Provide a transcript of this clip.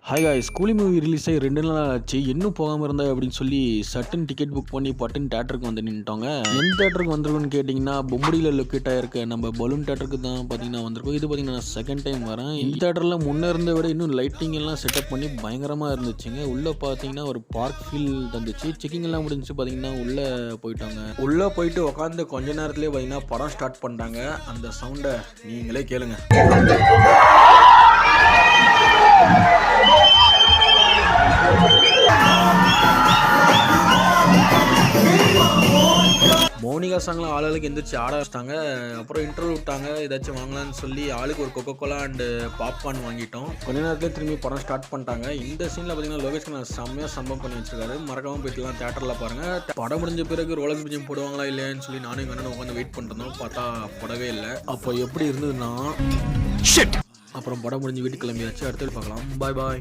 Hi guys, கூலி movie release ஆகி 2 நாள் ஆச்சு. இன்னும் போகாமல் இருந்தா அப்படின்னு சொல்லி சட்டுன்னு டிக்கெட் புக் பண்ணி பட்டுன்னு தேட்டருக்கு வந்து நின்றுட்டோங்க. எந்த தேட்டருக்கு வந்திருக்குன்னு கேட்டிங்கன்னா, பொம்படியில் லொக்கேட் ஆகிருக்க நம்ம பலூன் தேட்டருக்கு தான் பார்த்தீங்கன்னா வந்திருக்கோம். இது பார்த்தீங்கன்னா நான் செகண்ட் டைம் வரேன். இந்த தேட்டரில் முன்னே இருந்த விட இன்னும் லைட்டிங் எல்லாம் செட்டப் பண்ணி பயங்கரமாக இருந்துச்சுங்க. உள்ளே பார்த்தீங்கன்னா ஒரு பார்க் ஃபீல் தந்துச்சு. செக்கிங் எல்லாம் முடிஞ்சு பார்த்தீங்கன்னா உள்ளே போயிட்டாங்க. உள்ளே போயிட்டு உட்காந்து கொஞ்ச நேரத்துலேயே பார்த்தீங்கன்னா படம் ஸ்டார்ட் பண்ணிட்டாங்க. அந்த சவுண்டை நீங்களே கேளுங்க. மோனிகா சாங்லாம் ஆளுக்கு எந்திரிச்சு ஆட வச்சிட்டாங்க. அப்புறம் இன்டர்வியூ விட்டாங்க. ஏதாச்சும் வாங்கலான்னு சொல்லி ஆளுக்கு ஒரு கொக்கோகோலா அண்டு பாப்கார்ன் வாங்கிட்டோம். கொஞ்ச நேரத்தில் திரும்பி படம் ஸ்டார்ட் பண்ணிட்டாங்க. இந்த சீனில் பார்த்தீங்கன்னா லோகேஷ் நான் செம்மையாக சம்பவம் பண்ணி வச்சிருக்காரு. மறக்காமல் போயிட்டுலாம் தேட்டரில் பாருங்கள். படம் முடிஞ்ச பிறகு ரோலக்ஸ் பிஜியம் போடுவாங்களா இல்லையான்னு சொல்லி நானும் எங்கள் அண்ணனும் உட்காந்து வெயிட் பண்ணிருந்தோம். பார்த்தா படவே இல்லை. அப்போ எப்படி இருந்ததுன்னா அப்புறம் படம் முடிஞ்சு வீட்டுக்கு கிளம்பியாச்சு. அடுத்தது பார்க்கலாம். பாய் பாய்.